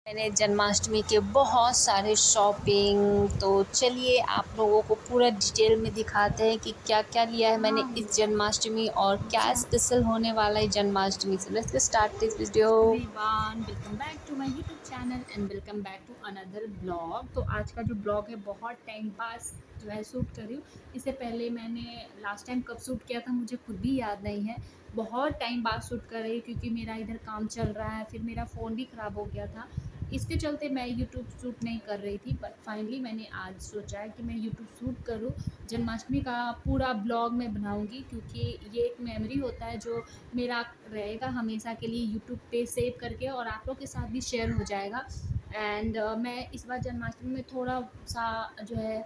मैंने जन्माष्टमी के बहुत सारे शॉपिंग। तो चलिए आप लोगों को पूरा डिटेल में दिखाते हैं कि क्या क्या लिया है मैंने हाँ, इस जन्माष्टमी और क्या अच्छा स्पेशल होने वाला है जन्माष्टमी से। Let's get start this video. Everyone, welcome back to my YouTube channel and welcome back to another blog. तो आज का जो ब्लॉग है बहुत टाइम पास जो है शूट कर रही हूँ। इससे पहले मैंने लास्ट टाइम कब शूट किया था मुझे खुद भी याद नहीं है। बहुत टाइम बाद शूट कर रही हूँ क्योंकि मेरा इधर काम चल रहा है, फिर मेरा फ़ोन भी ख़राब हो गया था। इसके चलते मैं यूट्यूब शूट नहीं कर रही थी, बट फाइनली मैंने आज सोचा है कि मैं यूट्यूब शूट करूँ। जन्माष्टमी का पूरा ब्लॉग मैं बनाऊँगी क्योंकि ये एक मेमोरी होता है जो मेरा रहेगा हमेशा के लिए यूट्यूब पे सेव करके, और आप लोग के साथ भी शेयर हो जाएगा। एंड मैं इस बार जन्माष्टमी में थोड़ा सा जो है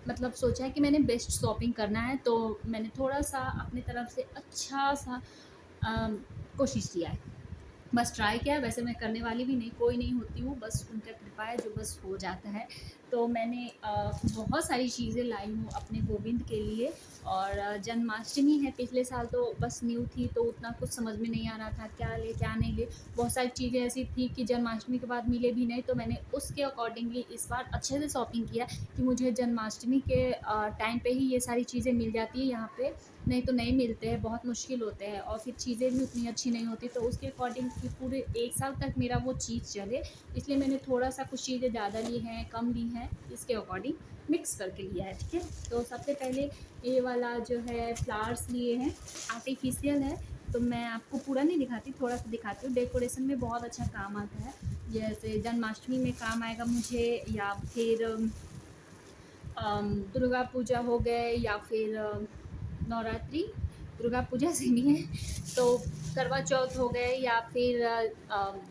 मतलब सोचा है कि मैंने बेस्ट शॉपिंग करना है, तो मैंने थोड़ा सा अपनी तरफ से अच्छा सा अम, कोशिश किया है। बस ट्राई किया है, वैसे मैं करने वाली भी नहीं कोई नहीं होती हूँ, बस उनका कृपा है जो बस हो जाता है। तो मैंने बहुत सारी चीज़ें लाई हूँ अपने गोविंद के लिए। और जन्माष्टमी है, पिछले साल तो बस न्यू थी तो उतना कुछ समझ में नहीं आ रहा था क्या ले क्या नहीं ले। बहुत सारी चीज़ें ऐसी थी कि जन्माष्टमी के बाद मिले भी नहीं, तो मैंने उसके अकॉर्डिंगली इस बार अच्छे से शॉपिंग किया कि मुझे जन्माष्टमी के टाइम पे ही ये सारी चीज़ें मिल जाती है यहाँ पे। नहीं तो नहीं मिलते हैं, बहुत मुश्किल होते हैं और फिर चीज़ें भी उतनी अच्छी नहीं होती, तो उसके अकॉर्डिंग कि पूरे 1 साल तक मेरा वो चीज़ चले, इसलिए मैंने थोड़ा-सा कुछ चीज़ें ज़्यादा ली हैं, कम ली हैं, इसके अकॉर्डिंग मिक्स करके लिया है, ठीक है? तो सबसे पहले ये वाला जो है फ्लावर्स लिए हैं, आर्टिफ़िशियल है, तो मैं आपको पूरा नहीं दिखाती, थोड़ा-सा दिखाती हूँ। डेकोरेशन में बहुत अच्छा काम आता है, जैसे जन्माष्टमी में काम आएगा मुझे, या फिर दुर्गा पूजा हो गए, या फिर नवरात्रि, दुर्गा पूजा से नहीं है तो करवा चौथ हो गए, या फिर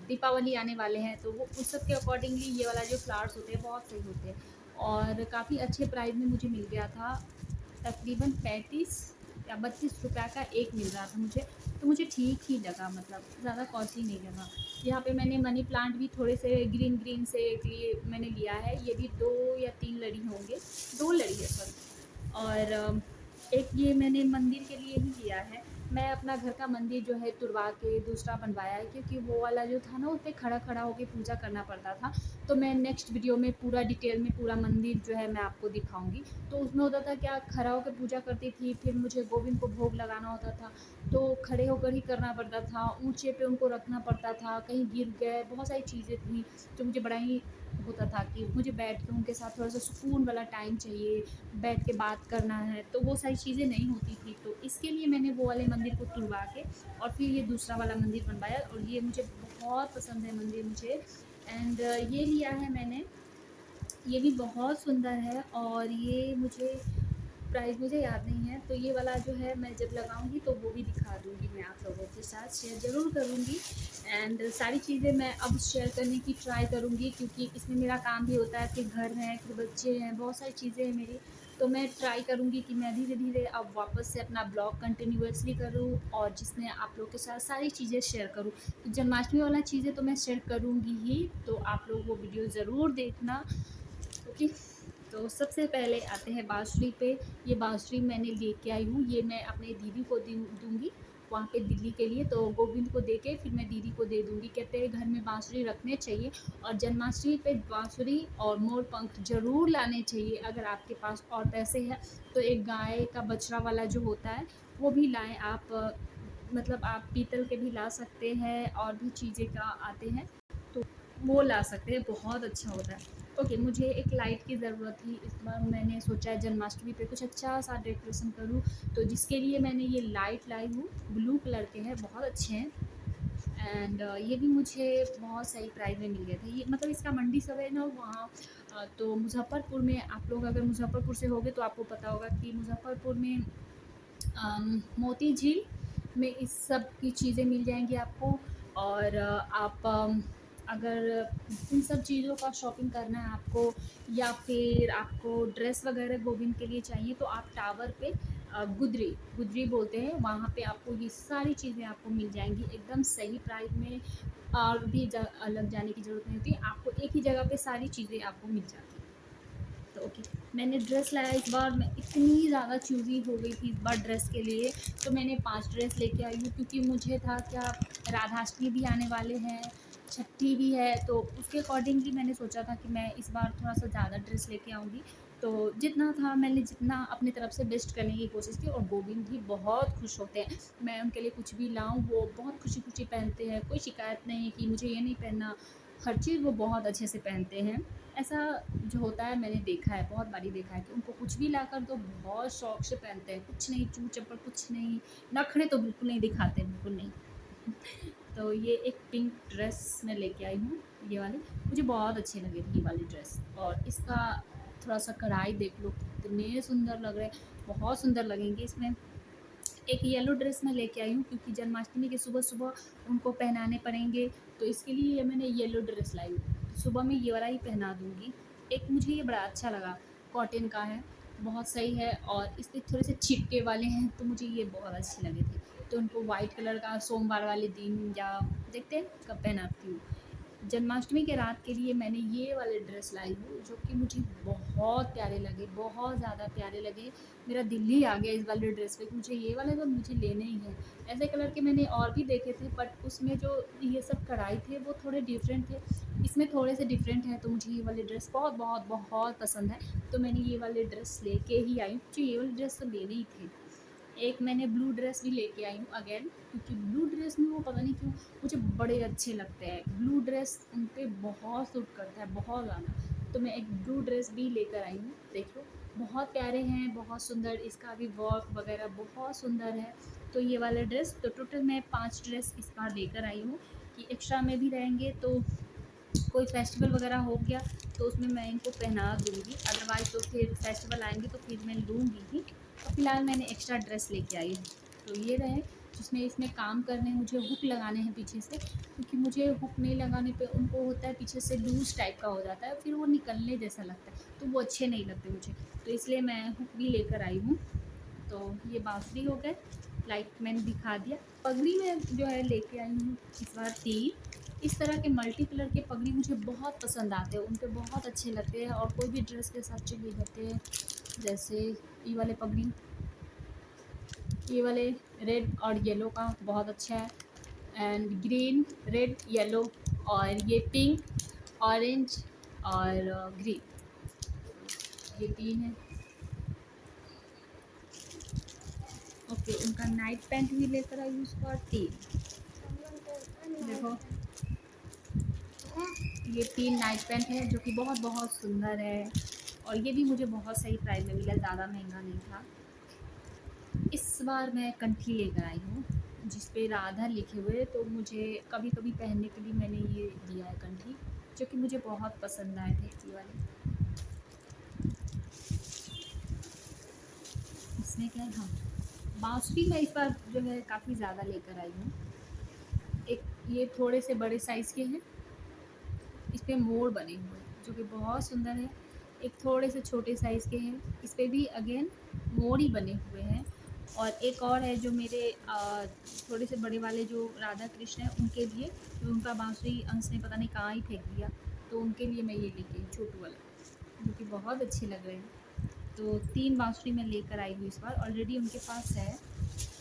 दीपावली आने वाले हैं, तो वो उस सब के अकॉर्डिंगली ये वाला जो फ्लावर्स होते हैं बहुत सही होते हैं। और काफ़ी अच्छे प्राइस में मुझे मिल गया था, तकरीबन 35 या 32 रुपये का एक मिल रहा था मुझे। तो मुझे ठीक ही लगा, मतलब ज़्यादा कॉस्टली नहीं लगा। यहाँ पे मैंने मनी प्लांट भी थोड़े से ग्रीन ग्रीन से लिए मैंने लिया है, ये भी 2 या 3 लड़ी होंगे, 2 लड़ी है सॉरी। और एक ये मैंने मंदिर के लिए ही लिया है। मैं अपना घर का मंदिर जो है तुड़वा के दूसरा बनवाया है, क्योंकि वो वाला जो था ना उस पे खड़ा-खड़ा होके पूजा करना पड़ता था। तो मैं नेक्स्ट वीडियो में पूरा डिटेल में पूरा मंदिर जो है मैं आपको दिखाऊँगी। तो उसमें होता था क्या, खड़ा होकर पूजा करती थी, फिर मुझे गोविंद को भोग लगाना होता था, तो खड़े होकर ही करना पड़ता था, ऊँचे पे उनको रखना पड़ता था, कहीं गिर गए, बहुत सारी चीज़ें थी, जो मुझे बड़ा ही होता था कि मुझे बैठ के उनके साथ थोड़ा-सा सुकून वाला टाइम चाहिए, बैठ के बात करना है, तो वो सारी चीज़ें नहीं होती थी। तो इसके लिए मैंने वो वाले मंदिर को तुड़वा के और फिर ये दूसरा वाला मंदिर बनवाया, और ये मुझे बहुत पसंद है मंदिर मुझे। एंड ये लिया है मैंने, ये भी बहुत सुंदर है, और ये मुझे प्राइस मुझे याद नहीं है, तो ये वाला जो है मैं जब लगाऊंगी तो वो भी दिखा दूंगी, मैं आप लोगों के साथ शेयर ज़रूर करूंगी। एंड सारी चीज़ें मैं अब शेयर करने की ट्राई करूंगी, क्योंकि इसमें मेरा काम भी होता है, फिर घर है, फिर बच्चे हैं, बहुत सारी चीज़ें हैं मेरी। तो मैं ट्राई करूंगी कि मैं धीरे धीरे अब वापस से अपना ब्लॉग कंटिन्यूअसली करूं, और जिसमें आप लोग के साथ सारी चीज़ें शेयर करूं। तो जन्माष्टमी वाला चीज़ें तो मैं शेयर करूंगी ही, तो आप लोग वो वीडियो ज़रूर देखना, ओके। तो सबसे पहले आते हैं बाँसुरी पे। ये बाँसुरी मैंने लेके आई हूँ, ये मैं अपने दीदी को दूँगी वहाँ पे दिल्ली के लिए, तो गोविंद को दे के फिर मैं दीदी को दे दूँगी। कहते हैं घर में बाँसुरी रखने चाहिए, और जन्माष्टमी पे बाँसुरी और मोर पंख ज़रूर लाने चाहिए। अगर आपके पास और पैसे हैं तो एक गाय का बछड़ा वाला जो होता है वो भी लाएँ आप, मतलब आप पीतल के भी ला सकते हैं, और भी चीज़ें का आते हैं, तो वो ला सकते हैं, बहुत अच्छा होता है। ओके, मुझे एक लाइट की ज़रूरत थी, इस बार मैंने सोचा है जन्माष्टमी पे कुछ अच्छा सा डेकोरेशन करूँ, तो जिसके लिए मैंने ये लाइट लाई हूँ, ब्लू कलर के हैं, बहुत अच्छे हैं। एंड ये भी मुझे बहुत सही प्राइस में मिल गए थे, ये मतलब इसका मंडी सब है ना वहाँ। तो मुज़फ़्फ़रपुर में, आप लोग अगर मुज़फ़्फ़रपुर से होगे तो आपको पता होगा कि मुज़फ़्फ़रपुर में मोती झील में इस सब की चीज़ें मिल जाएँगी आपको। और आप अगर इन सब चीज़ों का शॉपिंग करना है आपको, या फिर आपको ड्रेस वगैरह गोविंद के लिए चाहिए, तो आप टावर पे गुदरी गुदरी बोलते हैं, वहाँ पे आपको ये सारी चीज़ें आपको मिल जाएँगी एकदम सही प्राइस में, और भी अलग जाने की ज़रूरत नहीं होती, आपको एक ही जगह पे सारी चीज़ें आपको मिल जाती हैं। तो ओके, मैंने ड्रेस लाया इस बार, मैं इतनी ज़्यादा चूज़ी हो गई थी इस बार ड्रेस के लिए, तो मैंने 5 ड्रेस लेके आई हूँ, क्योंकि मुझे था क्या, राधाष्टमी भी आने वाले हैं, छठी भी है, तो उसके अकॉर्डिंगली मैंने सोचा था कि मैं इस बार थोड़ा-सा ज़्यादा ड्रेस लेके आऊँगी। तो जितना था मैंने जितना अपनी तरफ से बेस्ट करने की कोशिश की, और गोविंद भी बहुत खुश होते हैं। मैं उनके लिए कुछ भी लाऊँ वो बहुत खुशी-खुशी पहनते हैं, कोई शिकायत नहीं कि मुझे ये नहीं पहनना, हर चीज़ वो बहुत अच्छे से पहनते हैं। ऐसा जो होता है मैंने देखा है, बहुत बारी देखा है कि उनको कुछ भी लाकर दो बहुत शौक से पहनते हैं, कुछ नहीं चूँ-चप्पड़ कुछ नहीं, नखरे तो बिल्कुल नहीं दिखाते, बिल्कुल नहीं। तो ये एक पिंक ड्रेस मैं लेके आई हूँ, ये वाली। मुझे बहुत अच्छी लगी थी ये वाली ड्रेस, और इसका थोड़ा-सा कढ़ाई देख लो, कितने सुंदर लग रहे हैं, बहुत सुंदर लगेंगे इसमें। एक येलो ड्रेस मैं लेके आई हूँ क्योंकि जन्माष्टमी के सुबह-सुबह उनको पहनाने पड़ेंगे, तो इसके लिए ये मैंने येलो ड्रेस लाई हूँ। सुबह मैं ये वाला ही पहना दूँगी। एक मुझे ये बड़ा अच्छा लगा, कॉटन का है, बहुत सही है, और इसके थोड़े से छिपके वाले हैं, तो मुझे ये बहुत अच्छे लगे थे। तो उनको वाइट कलर का सोमवार वाले दिन, या देखते हैं कब पहनाती हूँ। जन्माष्टमी के रात के लिए मैंने ये वाले ड्रेस लाई हूँ, जो कि मुझे बहुत प्यारे लगे, बहुत ज़्यादा प्यारे लगे। मेरा दिल ही आ गया इस वाले ड्रेस पे कि मुझे ये वाले तो मुझे लेने ही हैं। ऐसे कलर के मैंने और भी देखे थे, बट उसमें जो ये सब कढ़ाई थे वो थोड़े डिफरेंट थे, इसमें थोड़े से डिफरेंट हैं, तो मुझे ये वाले ड्रेस बहुत बहुत बहुत पसंद है। तो मैंने ये वाले ड्रेस लेके ही आई हूँ, मुझे ये वाले ड्रेस तो लेने ही थे। एक मैंने ब्लू ड्रेस भी लेके आई हूँ अगेन, क्योंकि ब्लू ड्रेस में वो पता नहीं क्यों मुझे बड़े अच्छे लगते हैं। ब्लू ड्रेस उन पे बहुत सूट करता है, बहुत ज़्यादा। तो मैं एक ब्लू ड्रेस भी लेकर आई हूँ, देख लो, बहुत प्यारे हैं, बहुत सुंदर, इसका भी वर्क वगैरह बहुत सुंदर है। तो ये वाला ड्रेस, तो टोटल मैं 5 ड्रेस इस बार लेकर आई हूँ, कि एक्स्ट्रा में भी रहेंगे तो कोई फेस्टिवल वगैरह हो गया तो उसमें मैं इनको पहना दूँगी, अदरवाइज़ तो फिर फेस्टिवल आएँगे तो फिर मैं लूँगी ही। और फिलहाल मैंने एक्स्ट्रा ड्रेस लेके आई हूँ। तो ये रहे, जिसमें इसमें काम करने हैं, मुझे हुक लगाने हैं पीछे से, क्योंकि मुझे हुक नहीं लगाने पे उनको होता है पीछे से लूज़ टाइप का हो जाता है, फिर वो निकलने जैसा लगता है, तो वो अच्छे नहीं लगते मुझे। तो इसलिए मैं हुक भी लेकर आई हूँ। तो ये बाँसुरी हो गए, लाइक मैंने दिखा दिया। पगड़ी में जो है लेके आई हूँ इस बार 3। इस तरह के मल्टी कलर के पगड़ी मुझे बहुत पसंद आते हैं, उनपे बहुत अच्छे लगते हैं, और कोई भी ड्रेस के साथ चलिए जाते हैं। जैसे ये वाले पगड़ी, ये वाले रेड और येलो का बहुत अच्छा है, एंड ग्रीन, रेड, येलो, और ये पिंक, ऑरेंज और ग्रीन, ये 3 हैं। ओके, उनका नाइट पैंट भी लेकर आई हूँ उसका 3। देखो, ये 3 नाइट पैंट है जो कि बहुत बहुत सुंदर है, और ये भी मुझे बहुत सही प्राइस में मिला, ज़्यादा महंगा नहीं था। इस बार मैं कंठी लेकर आई हूँ जिस पे राधा लिखे हुए, तो मुझे कभी कभी पहनने के लिए मैंने ये लिया है कंठी, जो कि मुझे बहुत पसंद आए थे ये वाले। इसमें क्या है, हाँ, बाँसुरी मैं इस बार जो है काफ़ी ज़्यादा लेकर आई हूँ। एक ये थोड़े से बड़े साइज़ के हैं, इस पे मोर बने हुए हैं जो कि बहुत सुंदर है। एक थोड़े से छोटे साइज़ के हैं, इस पे भी अगेन मोर ही बने हुए हैं। और एक और है जो मेरे थोड़े से बड़े वाले जो राधा कृष्ण हैं उनके लिए, तो उनका बाँसुरी अंश ने पता नहीं कहाँ ही फेंक दिया, तो उनके लिए मैं ये लेके आई छोटू वाला, जो कि बहुत अच्छे लग रहे हैं। तो 3 बाँसुरी मैं लेकर आई हूँ इस बार, ऑलरेडी उनके पास है,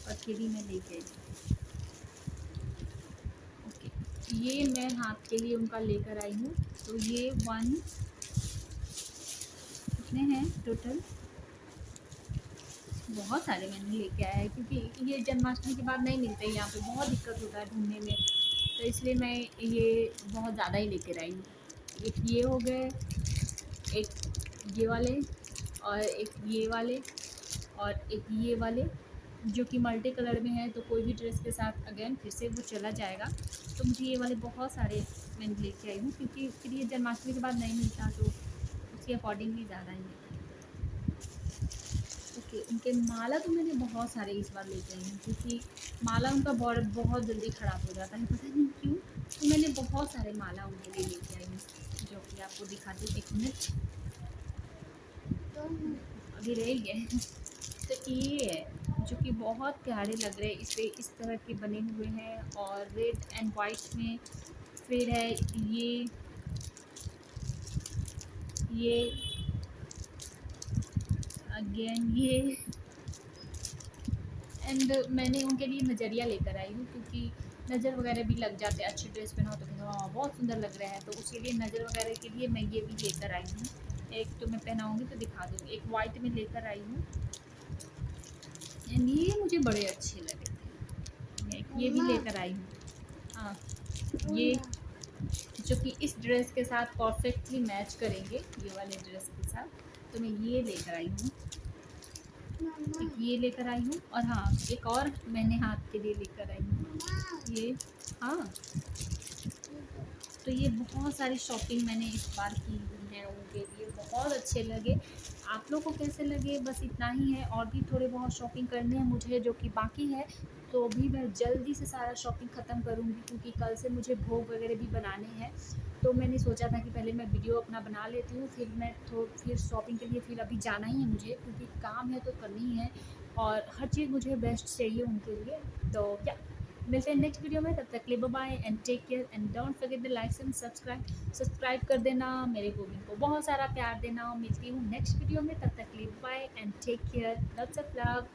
और फिर ही मैं लेके आई हूँ। ओके, ये मैं हाथ के लिए उनका लेकर आई हूँ। तो ये 1 कितने हैं टोटल, बहुत सारे मैंने लेके आया है, क्योंकि ये जन्माष्टमी के बाद नहीं मिलते यहाँ पे, बहुत दिक्कत होता है ढूँढने में, तो इसलिए मैं ये बहुत ज़्यादा ही लेकर आई हूँ। एक ये हो गए, एक ये वाले, और एक ये वाले, और एक ये वाले, जो कि मल्टी कलर में है, तो कोई भी ड्रेस के साथ अगेन फिर से वो चला जाएगा। तो मुझे ये वाले बहुत सारे मैंने लेके आई हूँ, क्योंकि फिर ये जन्माष्टमी के बाद नहीं मिलता, तो उसके अकॉर्डिंगली ज़्यादा ही है। ओके, उनके माला तो मैंने बहुत सारे इस बार लेके आई हूँ, क्योंकि माला उनका बहुत जल्दी ख़राब हो जाता है, पता नहीं क्यों। तो मैंने बहुत सारे माला उनके लिए लेके आई हूँ, जो कि आपको दिखाती हूँ, 1 मिनट, अभी रह गए। तो ये है जो कि बहुत प्यारे लग रहे हैं, इस पे इस तरह के बने हुए हैं, और रेड एंड वाइट में। फिर है ये अगेन ये, एंड मैंने उनके लिए नज़रिया लेकर आई हूँ, क्योंकि नज़र वगैरह भी लग जाते हैं, अच्छी ड्रेस पहनाओ तो कहते हाँ बहुत सुंदर लग रहा है, तो उसके लिए नज़र वगैरह के लिए मैं ये भी लेकर आई हूँ। एक तो मैं पहनाऊँगी तो दिखा दूँगी, एक वाइट में लेकर आई हूँ एंड ये मुझे बड़े अच्छे लगे थे। मैं एक ये भी लेकर आई हूँ। हाँ, ये जो कि इस ड्रेस के साथ परफेक्टली मैच करेंगे, ये वाले ड्रेस के साथ, तो मैं ये लेकर आई हूँ। एक ये लेकर आई हूँ और हाँ, एक और मैंने हाथ के लिए लेकर आई हूँ। ये हाँ, तो ये बहुत सारी शॉपिंग मैंने इस बार की हुई है उनके लिए, बहुत अच्छे लगे। आप लोग को कैसे लगे बस इतना ही है, और भी थोड़े बहुत शॉपिंग करने हैं मुझे जो कि बाकी है, तो अभी मैं जल्दी से सारा शॉपिंग ख़त्म करूँगी क्योंकि कल से मुझे भोग वगैरह भी बनाने हैं। तो मैंने सोचा था कि पहले मैं वीडियो अपना बना लेती हूँ, फिर शॉपिंग के लिए फिर अभी जाना ही है मुझे क्योंकि काम है तो करनी ही है और हर चीज़ मुझे बेस्ट चाहिए उनके लिए। तो या मिलते हैं नेक्स्ट वीडियो में, तब तक के लिए bye bye and take care and don't forget the like and subscribe कर देना, मेरे गोविंद को बहुत सारा प्यार देना। मिलती हूँ नेक्स्ट वीडियो में, तब तक के लिए bye and take care, loves of love.